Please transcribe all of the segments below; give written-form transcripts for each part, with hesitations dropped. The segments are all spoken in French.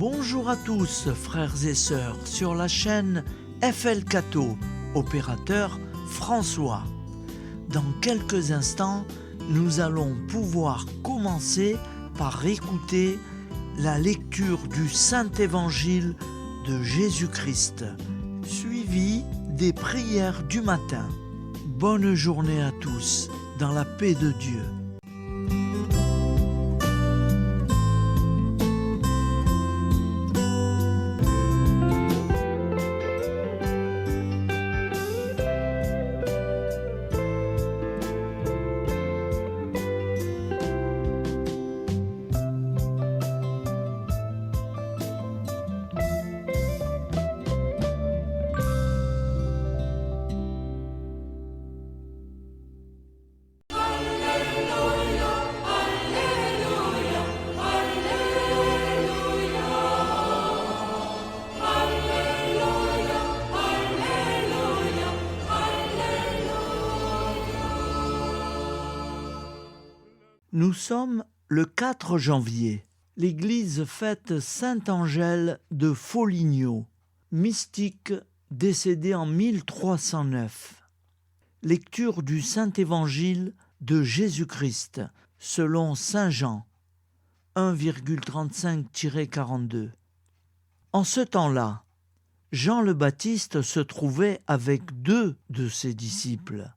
Bonjour à tous, frères et sœurs, sur la chaîne FL Cato, opérateur François. Dans quelques instants, nous allons pouvoir commencer par écouter la lecture du Saint-Évangile de Jésus-Christ, suivi des prières du matin. Bonne journée à tous, dans la paix de Dieu. Nous sommes le 4 janvier. L'Église fête Saint Angèle de Foligno, mystique décédé en 1309. Lecture du Saint-Évangile de Jésus-Christ selon Saint Jean 1,35-42. En ce temps-là, Jean le Baptiste se trouvait avec 2 de ses disciples.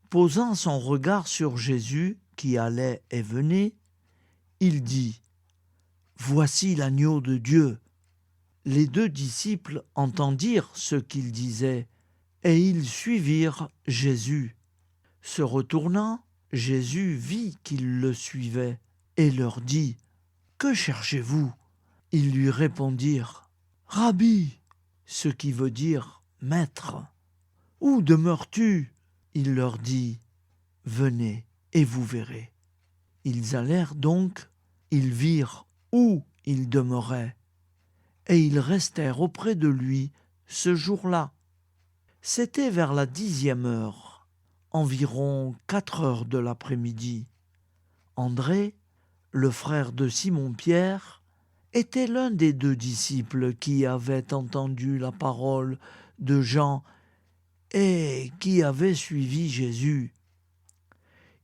Posant son regard sur Jésus, qui allait et venait, il dit « Voici l'agneau de Dieu ». Les 2 disciples entendirent ce qu'il disait, et ils suivirent Jésus. Se retournant, Jésus vit qu'ils le suivaient, et leur dit « Que cherchez-vous » Ils lui répondirent « Rabbi », ce qui veut dire « Maître ». « Où demeures-tu » Il leur dit « Venez ». Et vous verrez. Ils allèrent donc, ils virent où il demeurait, et ils restèrent auprès de lui ce jour-là. C'était vers la 10e heure, environ 4 heures de l'après-midi. André, le frère de Simon-Pierre, était l'un des 2 disciples qui avaient entendu la parole de Jean et qui avaient suivi Jésus.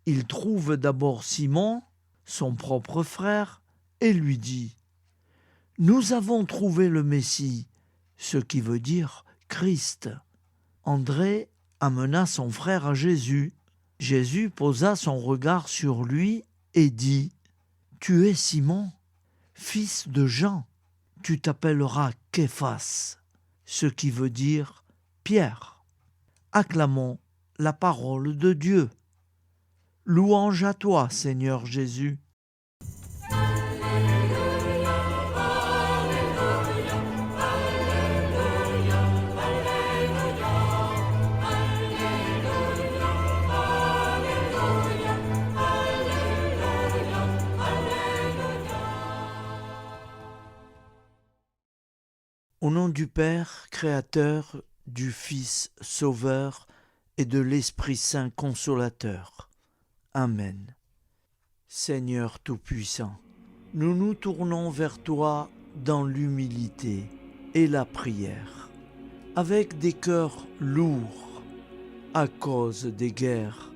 Il trouve d'abord Simon, son propre frère, et lui dit « Nous avons trouvé le Messie », ce qui veut dire Christ. André amena son frère à Jésus. Jésus posa son regard sur lui et dit « Tu es Simon, fils de Jean, tu t'appelleras Képhas », ce qui veut dire Pierre. Acclamons la parole de Dieu. Louange à toi, Seigneur Jésus. Alléluia, Alléluia, Alléluia, Alléluia, Alléluia, Alléluia, Alléluia. Au nom du Père, Créateur, du Fils, Sauveur et de l'Esprit Saint Consolateur. Amen. Seigneur Tout-Puissant, nous nous tournons vers toi dans l'humilité et la prière, avec des cœurs lourds à cause des guerres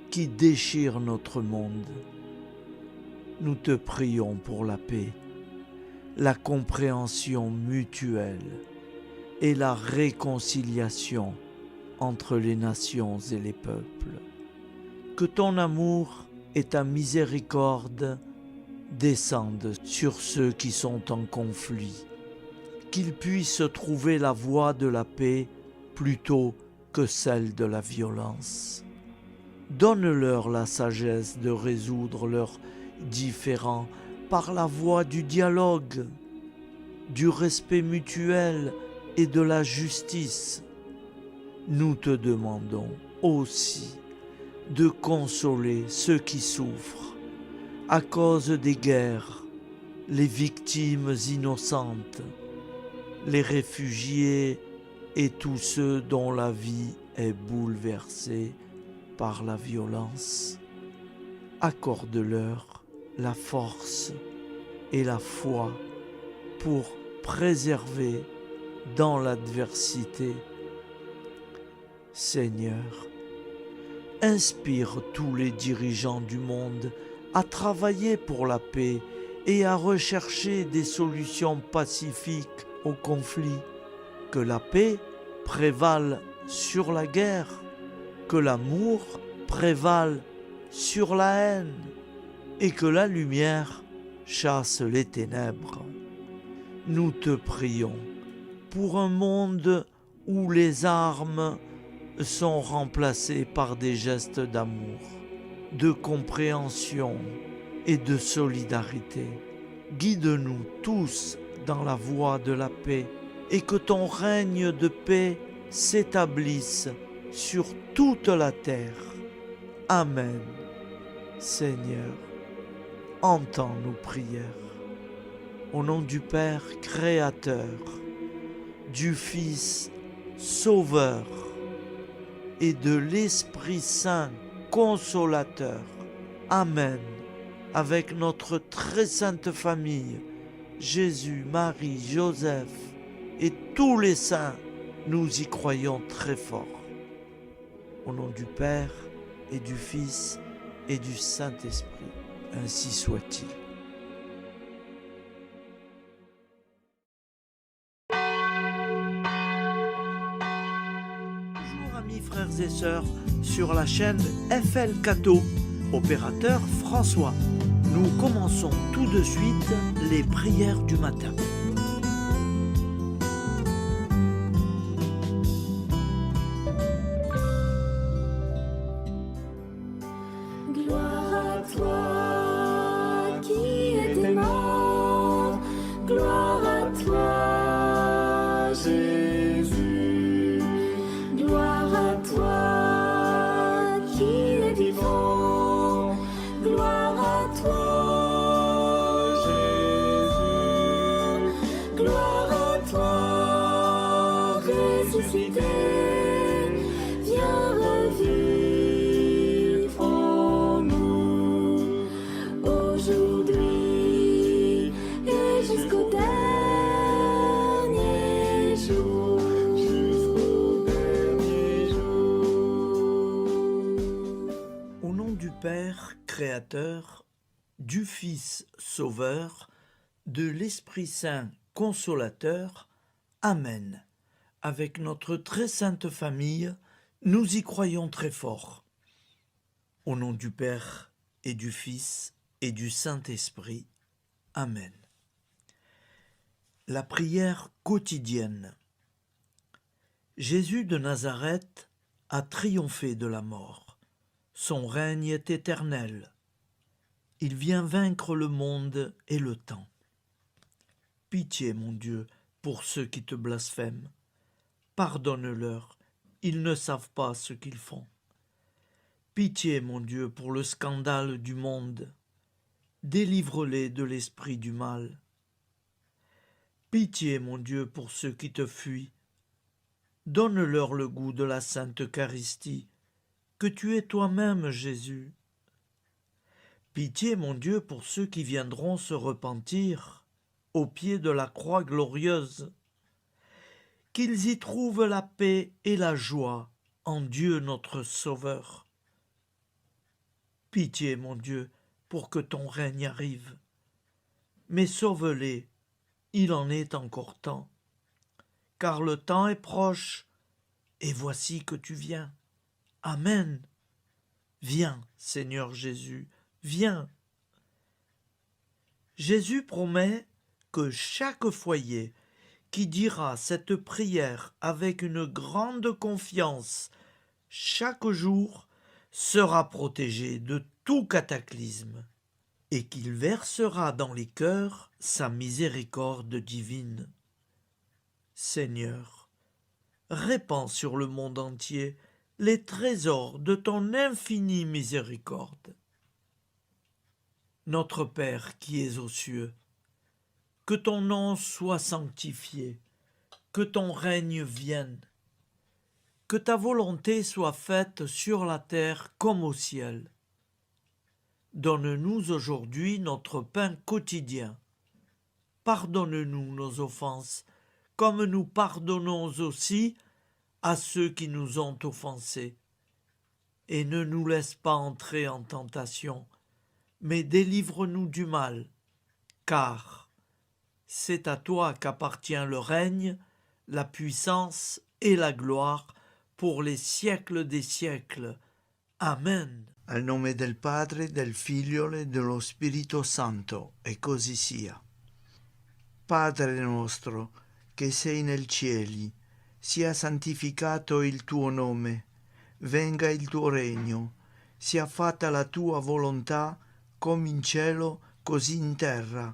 qui déchirent notre monde. Nous te prions pour la paix, la compréhension mutuelle et la réconciliation entre les nations et les peuples. Que ton amour et ta miséricorde descendent sur ceux qui sont en conflit, qu'ils puissent trouver la voie de la paix plutôt que celle de la violence. Donne-leur la sagesse de résoudre leurs différends par la voie du dialogue, du respect mutuel et de la justice. Nous te demandons aussi de consoler ceux qui souffrent à cause des guerres, les victimes innocentes, les réfugiés et tous ceux dont la vie est bouleversée par la violence. Accorde-leur la force et la foi pour préserver dans l'adversité. Seigneur, inspire tous les dirigeants du monde à travailler pour la paix et à rechercher des solutions pacifiques aux conflits. Que la paix prévale sur la guerre, que l'amour prévale sur la haine et que la lumière chasse les ténèbres. Nous te prions pour un monde où les armes sont remplacées par des gestes d'amour, de compréhension et de solidarité. Guide-nous tous dans la voie de la paix et que ton règne de paix s'établisse sur toute la terre. Amen. Seigneur, entends nos prières. Au nom du Père Créateur, du Fils Sauveur et de l'Esprit Saint Consolateur. Amen. Avec notre très sainte famille, Jésus, Marie, Joseph et tous les saints, nous y croyons très fort. Au nom du Père et du Fils et du Saint-Esprit, ainsi soit-il. Bonjour amis frères et sœurs sur la chaîne FL Cato, opérateur François. Nous commençons tout de suite les prières du matin. Gloire à toi qui es mort, gloire à toi Jésus, gloire à toi qui es vivant, gloire à toi Jésus, gloire à toi ressuscité, viens revivre en nous aujourd'hui et jusqu'au dernier jour, jusqu'au dernier jour. Au nom du Père Créateur, du Fils Sauveur, de l'Esprit Saint Consolateur. Amen. Avec notre très sainte famille, nous y croyons très fort. Au nom du Père et du Fils et du Saint-Esprit. Amen. La prière quotidienne. Jésus de Nazareth a triomphé de la mort. Son règne est éternel. Il vient vaincre le monde et le temps. Pitié, mon Dieu, pour ceux qui te blasphèment. Pardonne-leur, ils ne savent pas ce qu'ils font. Pitié, mon Dieu, pour le scandale du monde. Délivre-les de l'esprit du mal. Pitié, mon Dieu, pour ceux qui te fuient. Donne-leur le goût de la Sainte Eucharistie, que tu es toi-même, Jésus. Pitié, mon Dieu, pour ceux qui viendront se repentir au pied de la croix glorieuse, qu'ils y trouvent la paix et la joie en Dieu notre Sauveur. Pitié, mon Dieu, pour que ton règne arrive. Mais sauve-les, il en est encore temps, car le temps est proche, et voici que tu viens. Amen. Viens, Seigneur Jésus, viens. Jésus promet que chaque foyer qui dira cette prière avec une grande confiance chaque jour sera protégé de tout cataclysme et qu'il versera dans les cœurs sa miséricorde divine. Seigneur, répands sur le monde entier les trésors de ton infinie miséricorde. Notre Père qui es aux cieux, que ton nom soit sanctifié, que ton règne vienne, que ta volonté soit faite sur la terre comme au ciel. Donne-nous aujourd'hui notre pain quotidien. pardonne-nous nos offenses, comme nous pardonnons aussi à ceux qui nous ont offensés. Et ne nous laisse pas entrer en tentation, mais délivre-nous du mal, car c'est à toi qu'appartient le règne, la puissance et la gloire pour les siècles des siècles. Amen. Al nome del Padre, del Figlio e dello Spirito Santo, e così sia. Padre nostro, che sei nel cieli, sia santificato il tuo nome, venga il tuo regno, sia fatta la tua volontà, come in cielo, così in terra.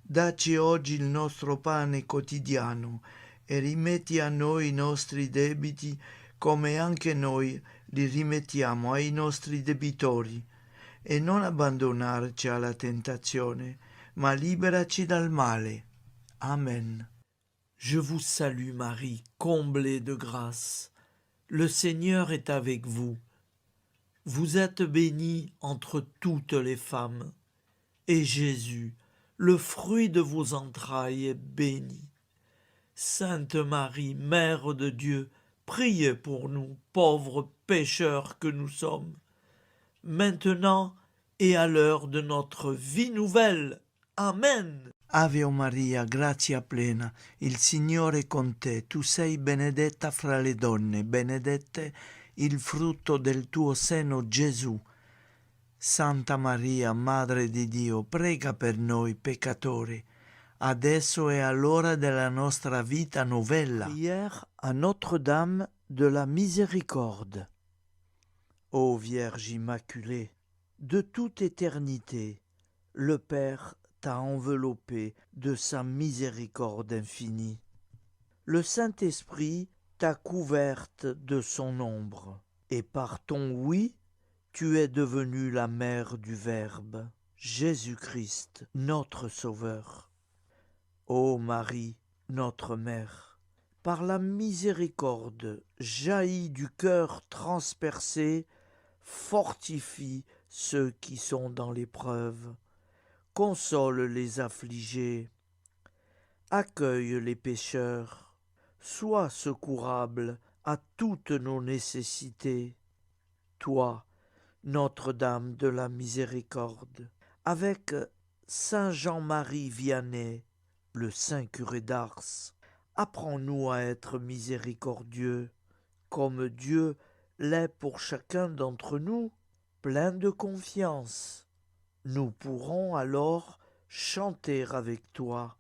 Dacci oggi il nostro pane quotidiano e rimetti a noi i nostri debiti, come anche noi li rimettiamo ai nostri debitori, e non abbandonarci alla tentazione, ma liberaci dal male. Amen. Je vous salue Marie, comblée de grâce. Le Seigneur est avec vous. Vous êtes bénie entre toutes les femmes, et Jésus, le fruit de vos entrailles, est béni. Sainte Marie, Mère de Dieu, priez pour nous, pauvres pécheurs que nous sommes, maintenant et à l'heure de notre vie nouvelle. Amen. Ave Maria, grazia plena, il Signore è con te, tu sei benedetta fra le donne, benedetto il frutto del tuo seno, Gesù. Santa Maria, Madre di Dio, prega per noi peccatori, adesso e all'ora della nostra vita novella. Prière à Notre-Dame de la Miséricorde. Ô Vierge Immaculée, de toute éternité, le Père t'a enveloppé de sa miséricorde infinie. Le Saint-Esprit t'a couverte de son ombre, et par ton oui, tu es devenue la mère du Verbe, Jésus-Christ, notre Sauveur. Ô Marie, notre Mère, par la miséricorde jaillie du cœur transpercé, fortifie ceux qui sont dans l'épreuve, console les affligés, accueille les pécheurs, sois secourable à toutes nos nécessités. Toi, Notre-Dame de la Miséricorde, avec Saint Jean-Marie Vianney, le Saint curé d'Ars, apprends-nous à être miséricordieux, comme Dieu l'est pour chacun d'entre nous, plein de confiance. Nous pourrons alors chanter avec toi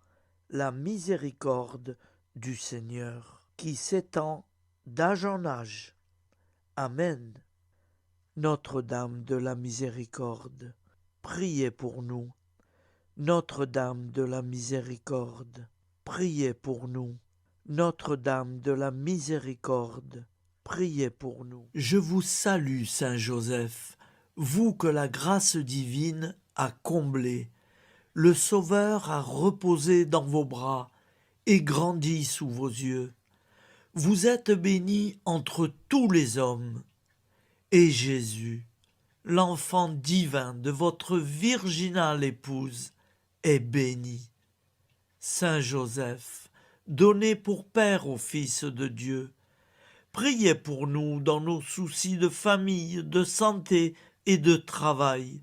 la miséricorde du Seigneur, qui s'étend d'âge en âge. Amen. Notre-Dame de la Miséricorde, priez pour nous. Notre-Dame de la Miséricorde, priez pour nous. Notre-Dame de la Miséricorde, priez pour nous. Je vous salue, Saint Joseph, vous que la grâce divine a comblé, le Sauveur a reposé dans vos bras et grandi sous vos yeux. Vous êtes béni entre tous les hommes, et Jésus, l'enfant divin de votre virginale épouse, est béni. Saint Joseph, donné pour Père au Fils de Dieu, priez pour nous dans nos soucis de famille, de santé et de travail,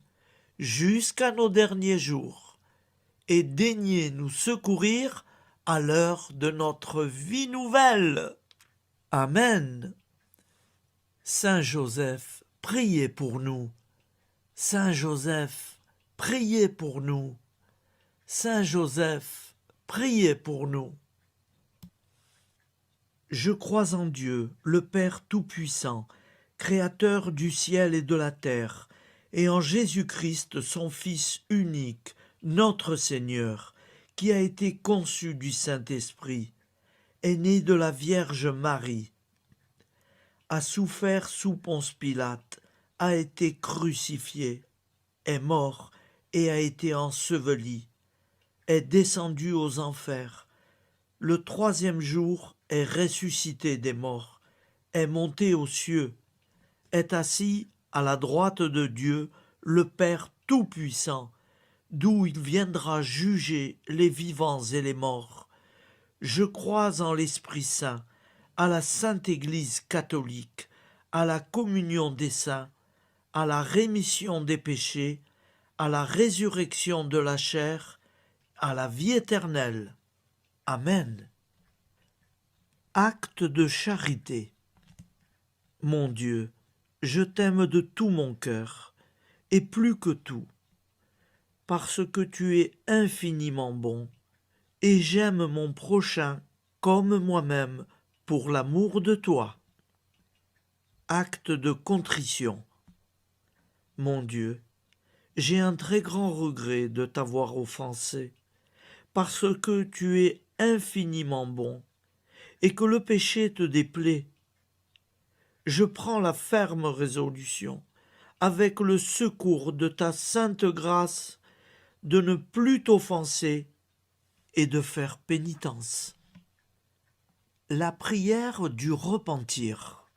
jusqu'à nos derniers jours, et daignez nous secourir à l'heure de notre vie nouvelle. Amen. Saint Joseph, priez pour nous. Saint Joseph, priez pour nous. Saint Joseph, priez pour nous. Je crois en Dieu, le Père Tout-Puissant, Créateur du ciel et de la terre, et en Jésus-Christ, son Fils unique, notre Seigneur, qui a été conçu du Saint-Esprit, est né de la Vierge Marie, a souffert sous Ponce Pilate, a été crucifié, est mort et a été enseveli, est descendu aux enfers, le troisième jour est ressuscité des morts, est monté aux cieux, est assis à la droite de Dieu, le Père Tout-Puissant, d'où il viendra juger les vivants et les morts. Je crois en l'Esprit Saint, à la Sainte Église catholique, à la communion des saints, à la rémission des péchés, à la résurrection de la chair, à la vie éternelle. Amen. Acte de charité. Mon Dieu, je t'aime de tout mon cœur, et plus que tout, parce que tu es infiniment bon, et j'aime mon prochain comme moi-même pour l'amour de toi. Acte de contrition. Mon Dieu, j'ai un très grand regret de t'avoir offensé, parce que tu es infiniment bon, et que le péché te déplaît. Je prends la ferme résolution, avec le secours de ta sainte grâce, de ne plus t'offenser et de faire pénitence. La prière du repentir.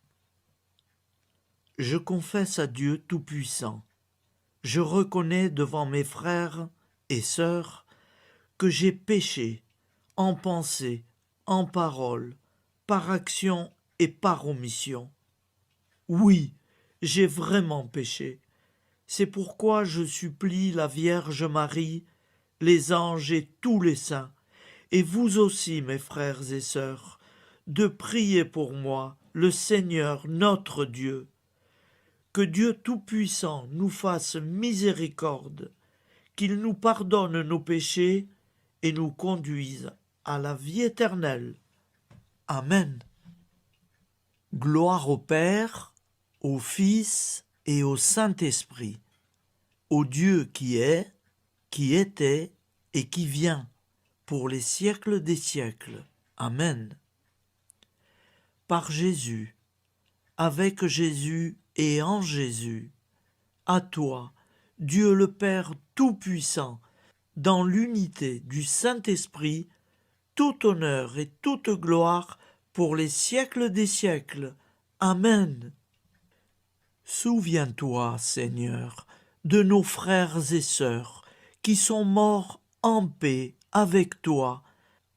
Je confesse à Dieu Tout-Puissant. Je reconnais devant mes frères et sœurs que j'ai péché en pensée, en parole, par action et par omission. Oui, j'ai vraiment péché. C'est pourquoi je supplie la Vierge Marie, les anges et tous les saints, et vous aussi, mes frères et sœurs, de prier pour moi, le Seigneur notre Dieu. Que Dieu Tout-Puissant nous fasse miséricorde, qu'il nous pardonne nos péchés et nous conduise à la vie éternelle. Amen. Gloire au Père, au Fils et au Saint-Esprit, au Dieu qui est, qui était et qui vient, pour les siècles des siècles. Amen. Par Jésus, avec Jésus et en Jésus, à toi, Dieu le Père Tout-Puissant, dans l'unité du Saint-Esprit, tout honneur et toute gloire pour les siècles des siècles. Amen. Souviens-toi, Seigneur, de nos frères et sœurs qui sont morts en paix avec toi.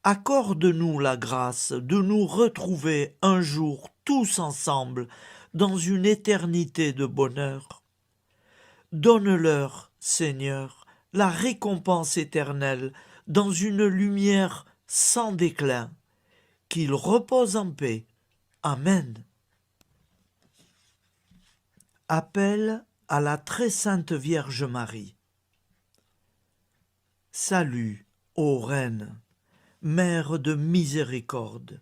Accorde-nous la grâce de nous retrouver un jour tous ensemble dans une éternité de bonheur. Donne-leur, Seigneur, la récompense éternelle dans une lumière sans déclin. Qu'ils reposent en paix. Amen. Appel à la très sainte Vierge Marie. Salut, ô Reine, Mère de miséricorde,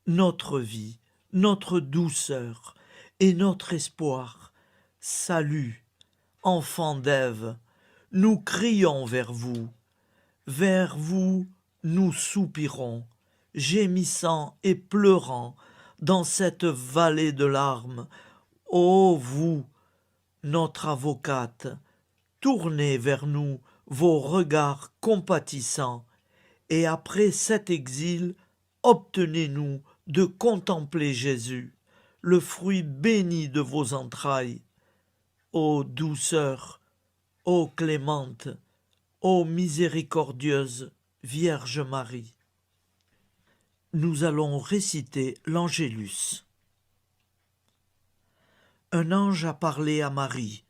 notre vie, notre douceur et notre espoir. Salut, enfant d'Ève, nous crions vers vous. Vers vous, nous soupirons, gémissant et pleurant dans cette vallée de larmes. Ô vous, notre avocate, tournez vers nous vos regards compatissants, et après cet exil, obtenez-nous de contempler Jésus, le fruit béni de vos entrailles. Ô douceur, ô clémente, ô miséricordieuse Vierge Marie. Nous allons réciter l'Angélus. Un ange a parlé à Marie.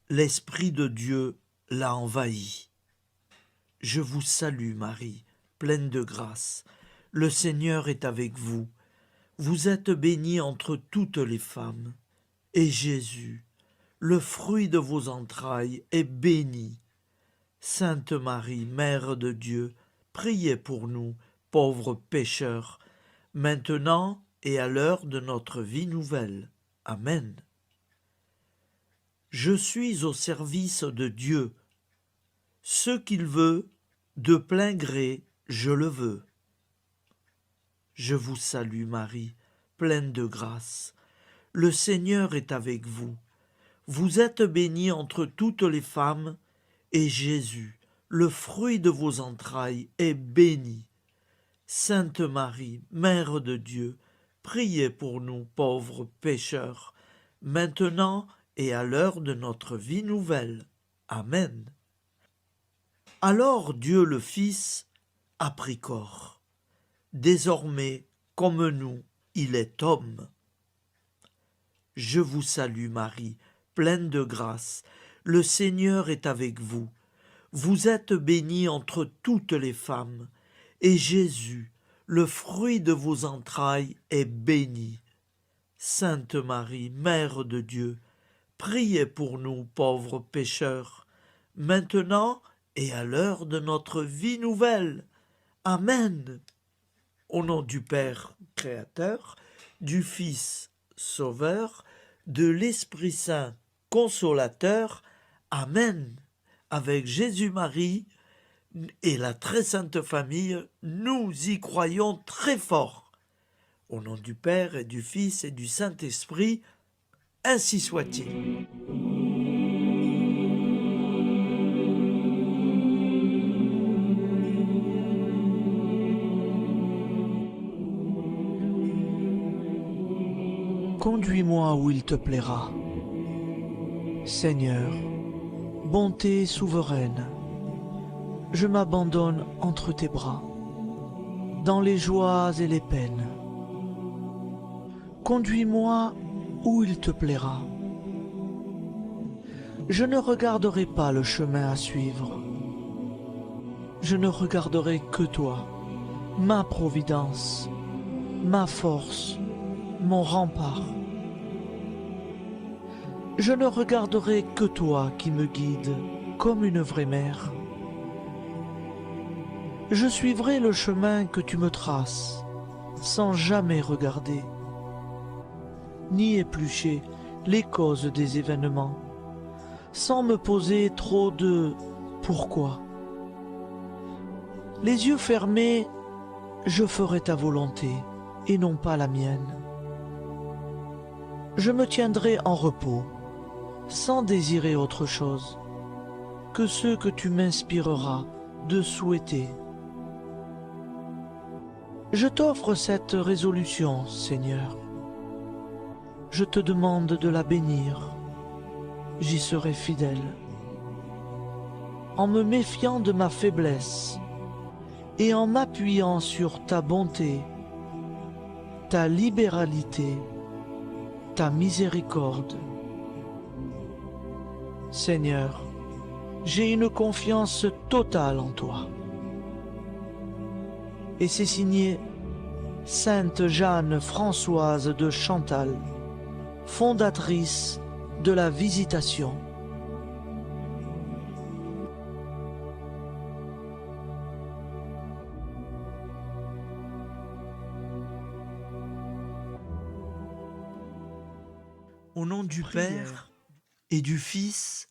L'Esprit de Dieu l'a envahie. Je vous salue, Marie, pleine de grâce. Le Seigneur est avec vous. Vous êtes bénie entre toutes les femmes. Et Jésus, le fruit de vos entrailles, est béni. Sainte Marie, Mère de Dieu, priez pour nous, pauvres pécheurs, maintenant et à l'heure de notre vie nouvelle. Amen. Je suis au service de Dieu. Ce qu'il veut, de plein gré, je le veux. Je vous salue Marie, pleine de grâce. Le Seigneur est avec vous. Vous êtes bénie entre toutes les femmes, et Jésus, le fruit de vos entrailles, est béni. Sainte Marie, Mère de Dieu, priez pour nous pauvres pécheurs, maintenant et à l'heure de notre vie nouvelle. Amen. Alors Dieu le Fils a pris corps. Désormais, comme nous, il est homme. Je vous salue Marie, pleine de grâce. Le Seigneur est avec vous. Vous êtes bénie entre toutes les femmes, et Jésus, le fruit de vos entrailles, est béni. Sainte Marie, Mère de Dieu, priez pour nous pauvres pécheurs, maintenant et à l'heure de notre vie nouvelle. Amen. Au nom du Père Créateur, du Fils Sauveur, de l'Esprit Saint Consolateur. Amen. Avec Jésus-Marie et la très sainte famille, nous y croyons très fort. Au nom du Père et du Fils et du Saint-Esprit, ainsi soit-il. Conduis-moi où il te plaira. Seigneur, bonté souveraine, je m'abandonne entre tes bras, dans les joies et les peines. Conduis-moi où il te plaira. Je ne regarderai pas le chemin à suivre. Je ne regarderai que toi, ma providence, ma force, mon rempart. Je ne regarderai que toi qui me guides comme une vraie mère. Je suivrai le chemin que tu me traces, sans jamais regarder, ni éplucher les causes des événements, sans me poser trop de « pourquoi ». Les yeux fermés, je ferai ta volonté et non pas la mienne. Je me tiendrai en repos, sans désirer autre chose que ce que tu m'inspireras de souhaiter. Je t'offre cette résolution, Seigneur. Je te demande de la bénir. J'y serai fidèle. En me méfiant de ma faiblesse et en m'appuyant sur ta bonté, ta libéralité, ta miséricorde. Seigneur, j'ai une confiance totale en toi. Et c'est signé Sainte Jeanne Françoise de Chantal, fondatrice de la Visitation. Au nom du Père et du Fils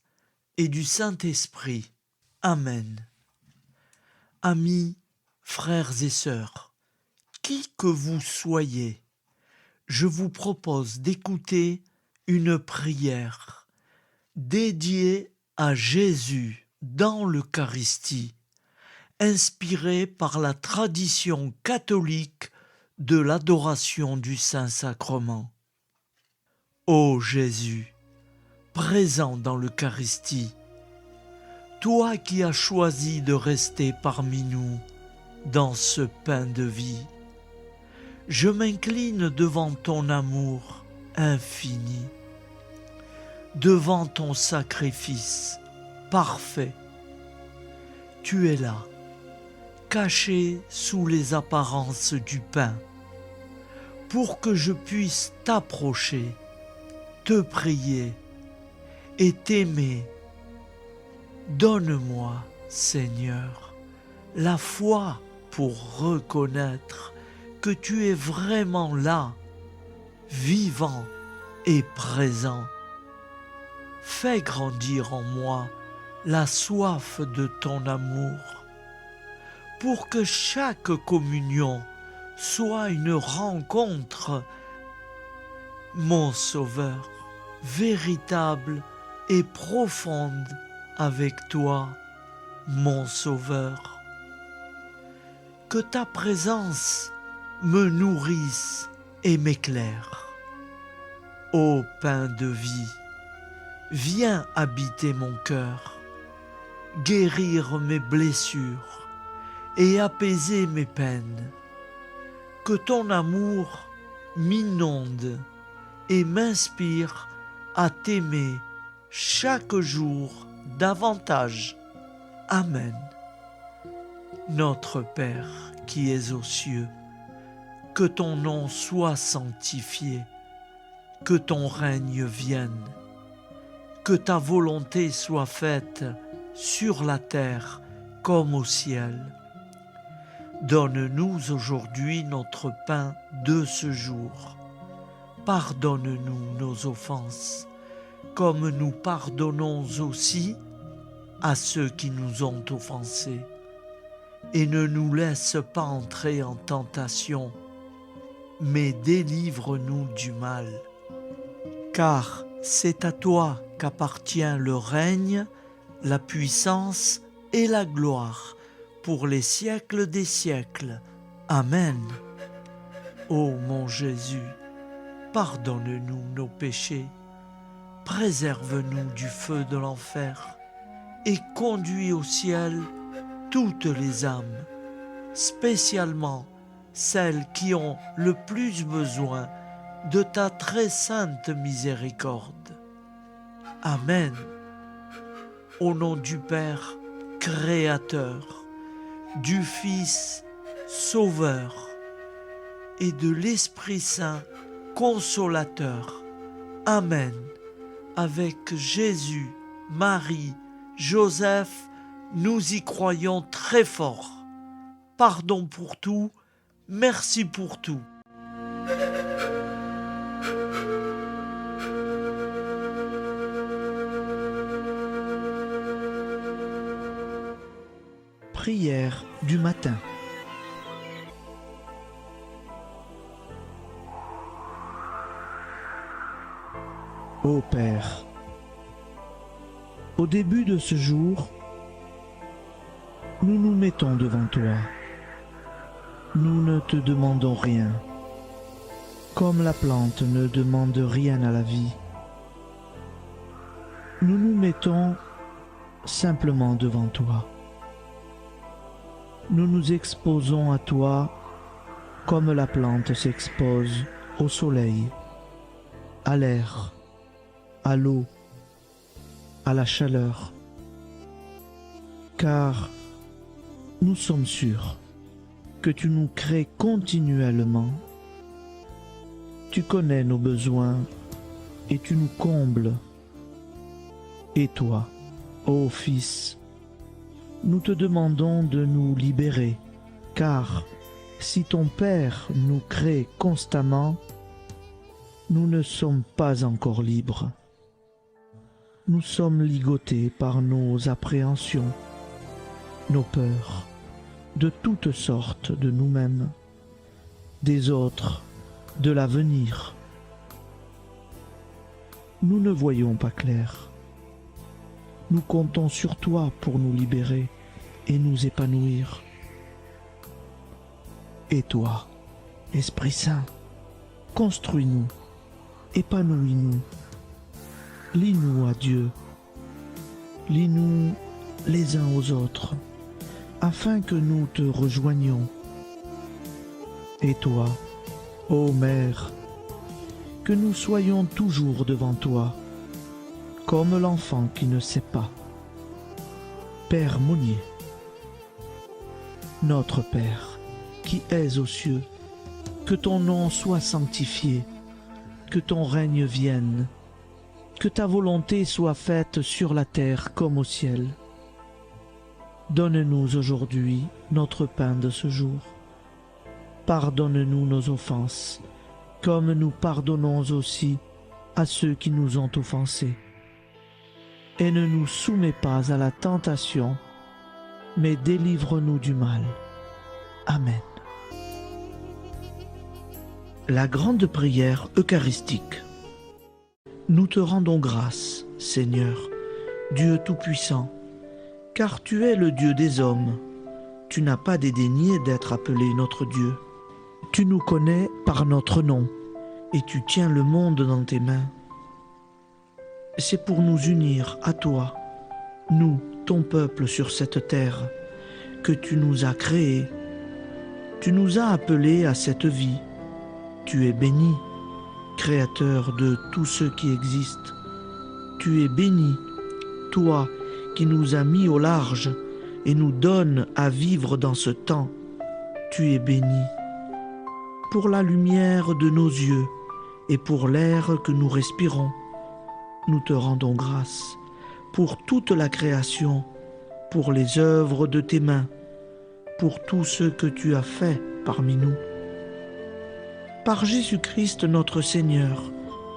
et du Saint-Esprit. Amen. Amis, frères et sœurs, qui que vous soyez, je vous propose d'écouter une prière dédiée à Jésus dans l'Eucharistie, inspirée par la tradition catholique de l'adoration du Saint-Sacrement. Ô Jésus, présent dans l'Eucharistie, toi qui as choisi de rester parmi nous dans ce pain de vie, je m'incline devant ton amour infini, devant ton sacrifice parfait. Tu es là, caché sous les apparences du pain, pour que je puisse t'approcher, te prier et t'aimer. Donne-moi, Seigneur, la foi pour reconnaître que tu es vraiment là, vivant et présent. Fais grandir en moi la soif de ton amour, pour que chaque communion soit une rencontre, mon Sauveur, véritable et profonde avec toi, mon Sauveur. Que ta présence me nourrisse et m'éclaire. Ô pain de vie, viens habiter mon cœur. guérir mes blessures et apaiser mes peines. Que ton amour m'inonde et m'inspire à t'aimer chaque jour davantage. Amen. Notre Père qui es aux cieux, que ton nom soit sanctifié, que ton règne vienne, que ta volonté soit faite sur la terre comme au ciel. Donne-nous aujourd'hui notre pain de ce jour. Pardonne-nous nos offenses, comme nous pardonnons aussi à ceux qui nous ont offensés. Et ne nous laisse pas entrer en tentation, mais délivre-nous du mal. Car c'est à toi qu'appartient le règne, la puissance et la gloire pour les siècles des siècles. Amen. Ô mon Jésus, pardonne-nous nos péchés, préserve-nous du feu de l'enfer et conduis au ciel toutes les âmes, spécialement celles qui ont le plus besoin de ta très sainte miséricorde. Amen. Au nom du Père Créateur, du Fils Sauveur et de l'Esprit Saint Consolateur. Amen. Avec Jésus, Marie, Joseph, nous y croyons très fort. Pardon pour tout, merci pour tout. Prière du matin. Ô Père, au début de ce jour, nous nous mettons devant toi. Nous ne te demandons rien, comme la plante ne demande rien à la vie. Nous nous mettons simplement devant toi. Nous nous exposons à toi comme la plante s'expose au soleil, à l'air, à l'eau, à la chaleur. Car nous sommes sûrs que tu nous crées continuellement. Tu connais nos besoins et tu nous combles. Et toi, ô Fils, nous te demandons de nous libérer, car si ton Père nous crée constamment, nous ne sommes pas encore libres. Nous sommes ligotés par nos appréhensions, nos peurs, de toutes sortes de nous-mêmes, des autres, de l'avenir. Nous ne voyons pas clair. Nous comptons sur toi pour nous libérer et nous épanouir. Et toi, Esprit Saint, construis-nous, épanouis-nous, lie-nous à Dieu, lie-nous les uns aux autres, afin que nous te rejoignions. Et toi, ô Mère, que nous soyons toujours devant toi, comme l'enfant qui ne sait pas. Père Monnier, notre Père, qui es aux cieux, que ton nom soit sanctifié, que ton règne vienne, que ta volonté soit faite sur la terre comme au ciel. Donne-nous aujourd'hui notre pain de ce jour. Pardonne-nous nos offenses, comme nous pardonnons aussi à ceux qui nous ont offensés. Et ne nous soumets pas à la tentation, mais délivre-nous du mal. Amen. La grande prière eucharistique. Nous te rendons grâce, Seigneur, Dieu Tout-Puissant, car tu es le Dieu des hommes. Tu n'as pas dédaigné d'être appelé notre Dieu. Tu nous connais par notre nom, et tu tiens le monde dans tes mains. C'est pour nous unir à toi, nous, ton peuple sur cette terre que tu nous as créés. Tu nous as appelés à cette vie. Tu es béni, Créateur de tout ce qui existe. Tu es béni, toi qui nous as mis au large et nous donnes à vivre dans ce temps. Tu es béni. Pour la lumière de nos yeux et pour l'air que nous respirons, nous te rendons grâce. Pour toute la création, pour les œuvres de tes mains, pour tout ce que tu as fait parmi nous. Par Jésus-Christ notre Seigneur,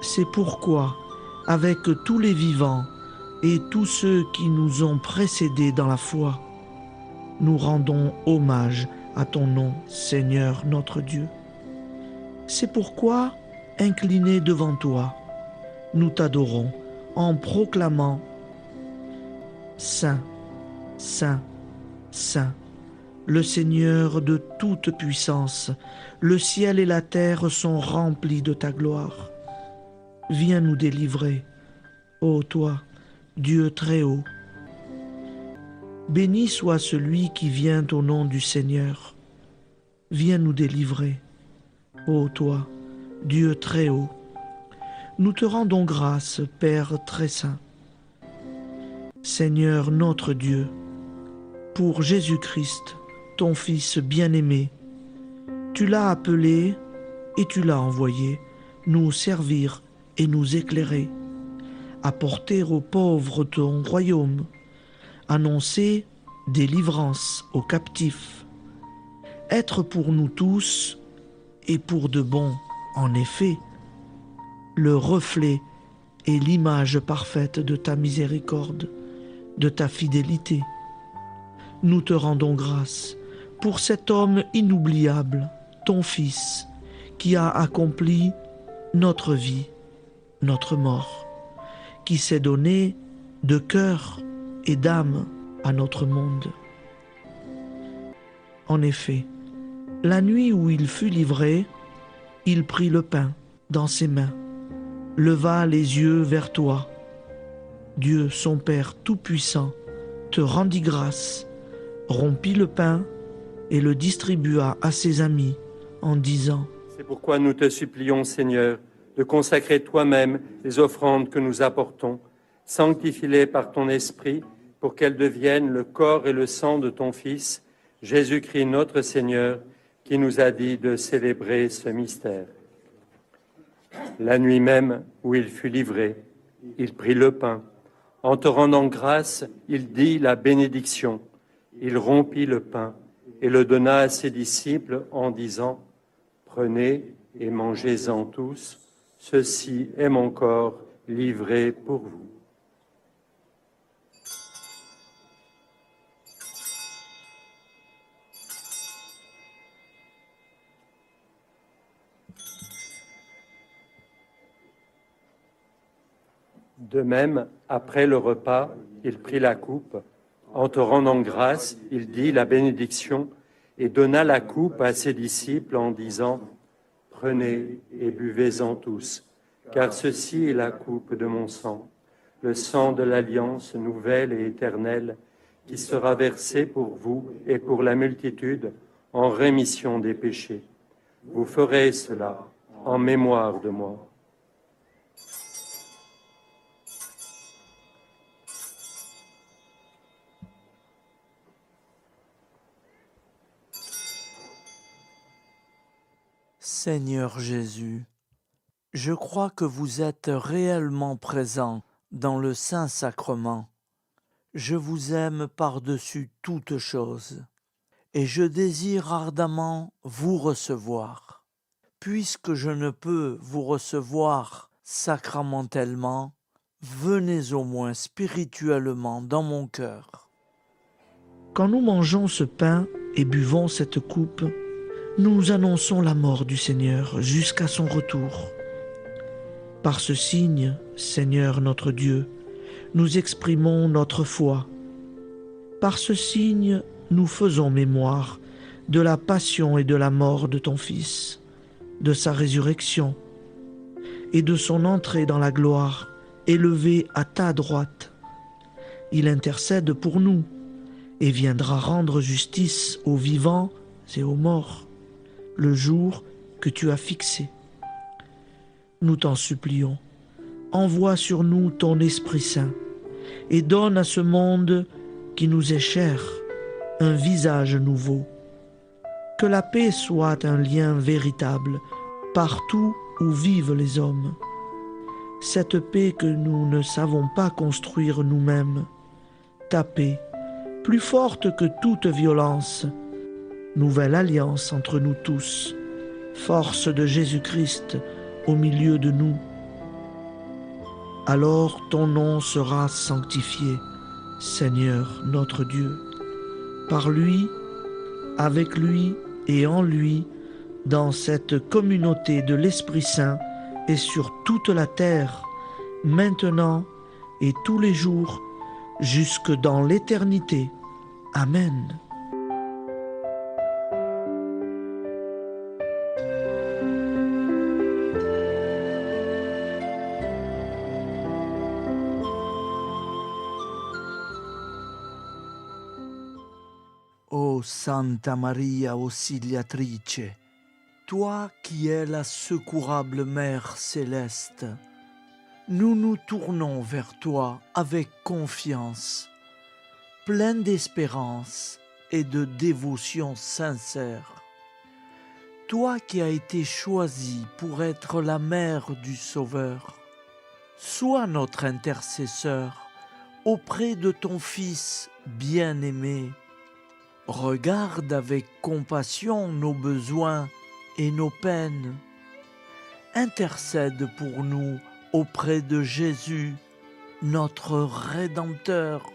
c'est pourquoi, avec tous les vivants et tous ceux qui nous ont précédés dans la foi, nous rendons hommage à ton nom, Seigneur notre Dieu. C'est pourquoi, inclinés devant toi, nous t'adorons en proclamant « Saint, Saint, Saint ». Le Seigneur de toute puissance, le ciel et la terre sont remplis de ta gloire. Viens nous délivrer, ô toi, Dieu très haut. Béni soit celui qui vient au nom du Seigneur. Viens nous délivrer, ô toi, Dieu très haut. Nous te rendons grâce, Père très saint. Seigneur notre Dieu, pour Jésus-Christ, ton Fils bien-aimé, tu l'as appelé et tu l'as envoyé nous servir et nous éclairer, apporter aux pauvres ton royaume, annoncer délivrance aux captifs, être pour nous tous et pour de bon, en effet, le reflet et l'image parfaite de ta miséricorde, de ta fidélité. Nous te rendons grâce pour cet homme inoubliable, ton Fils, qui a accompli notre vie, notre mort, qui s'est donné de cœur et d'âme à notre monde. En effet, la nuit où il fut livré, il prit le pain dans ses mains, leva les yeux vers toi. Dieu, son Père tout-puissant, te rendit grâce, rompit le pain et le distribua à ses amis en disant : C'est pourquoi nous te supplions, Seigneur, de consacrer toi-même les offrandes que nous apportons. Sanctifie-les par ton Esprit pour qu'elles deviennent le corps et le sang de ton Fils, Jésus-Christ notre Seigneur, qui nous a dit de célébrer ce mystère. La nuit même où il fut livré, il prit le pain. En te rendant grâce, il dit la bénédiction. Il rompit le pain et le donna à ses disciples en disant : Prenez et mangez-en tous, ceci est mon corps livré pour vous. De même, après le repas, il prit la coupe. En te rendant grâce, il dit la bénédiction et donna la coupe à ses disciples en disant : Prenez et buvez-en tous, car ceci est la coupe de mon sang, le sang de l'alliance nouvelle et éternelle, qui sera versé pour vous et pour la multitude en rémission des péchés. Vous ferez cela en mémoire de moi. Seigneur Jésus, je crois que vous êtes réellement présent dans le Saint-Sacrement. Je vous aime par-dessus toute chose et je désire ardemment vous recevoir. Puisque je ne peux vous recevoir sacramentellement, venez au moins spirituellement dans mon cœur. Quand nous mangeons ce pain et buvons cette coupe, nous annonçons la mort du Seigneur jusqu'à son retour. Par ce signe, Seigneur notre Dieu, nous exprimons notre foi. Par ce signe, nous faisons mémoire de la passion et de la mort de ton Fils, de sa résurrection et de son entrée dans la gloire, élevé à ta droite. il intercède pour nous et viendra rendre justice aux vivants et aux morts, le jour que tu as fixé. Nous t'en supplions, envoie sur nous ton Esprit Saint et donne à ce monde qui nous est cher un visage nouveau. Que la paix soit un lien véritable partout où vivent les hommes. Cette paix que nous ne savons pas construire nous-mêmes, ta paix, plus forte que toute violence, nouvelle alliance entre nous tous, force de Jésus-Christ au milieu de nous. Alors ton nom sera sanctifié, Seigneur notre Dieu. Par lui, avec lui et en lui, dans cette communauté de l'Esprit Saint et sur toute la terre, maintenant et tous les jours, jusque dans l'éternité. Amen. Ô Santa Maria Auxiliatrice, toi qui es la secourable Mère céleste, nous nous tournons vers toi avec confiance, plein d'espérance et de dévotion sincère. Toi qui as été choisie pour être la mère du Sauveur, sois notre intercesseur auprès de ton Fils bien-aimé. Regarde avec compassion nos besoins et nos peines. Intercède pour nous auprès de Jésus, notre Rédempteur.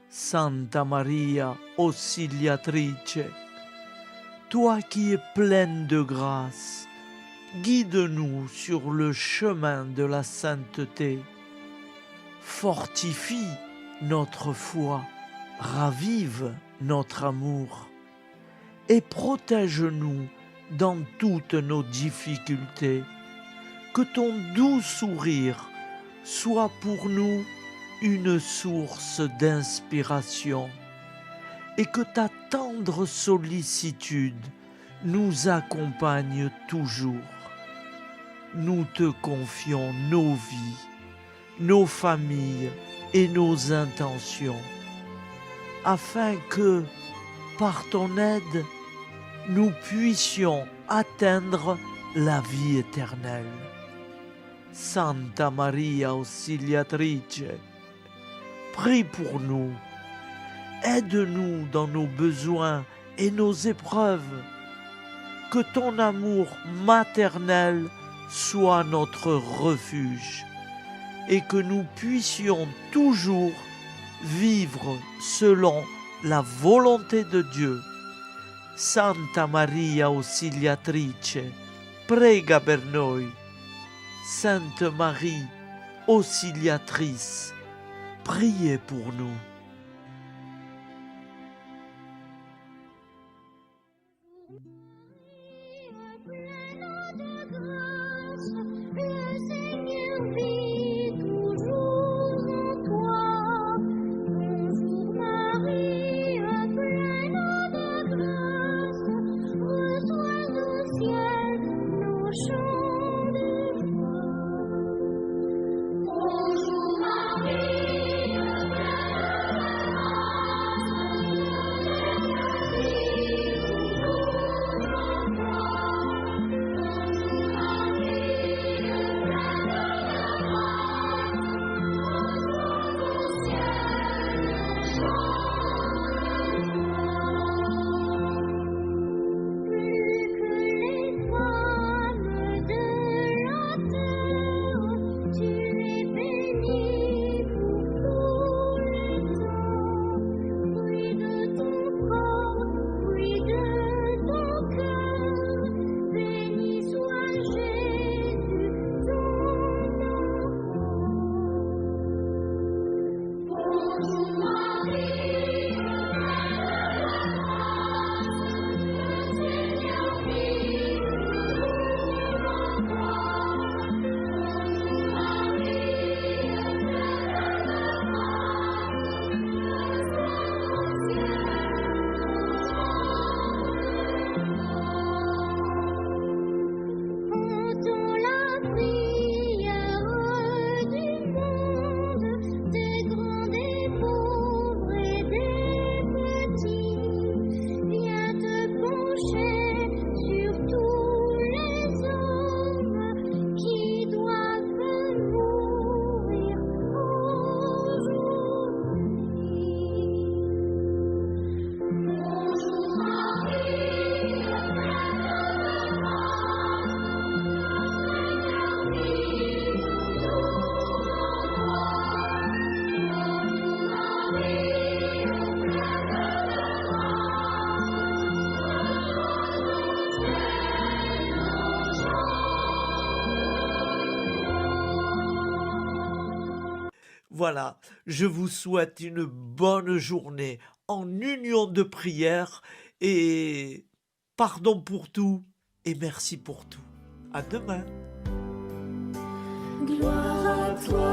Santa Maria Auxiliatrice, toi qui es pleine de grâce, guide-nous sur le chemin de la sainteté. Fortifie notre foi, ravive notre amour et protège-nous dans toutes nos difficultés. Que ton doux sourire soit pour nous une source d'inspiration et que ta tendre sollicitude nous accompagne toujours. Nous te confions nos vies, nos familles et nos intentions, afin que, par ton aide, nous puissions atteindre la vie éternelle. Santa Maria Auxiliatrice, prie pour nous, aide-nous dans nos besoins et nos épreuves, que ton amour maternel soit notre refuge et que nous puissions toujours vivre selon la volonté de Dieu. Santa Maria Auxiliatrice, prega per noi. Sainte Marie, Auxiliatrice, priez pour nous. Voilà, je vous souhaite une bonne journée en union de prière et pardon pour tout et merci pour tout. À demain. Gloire à toi,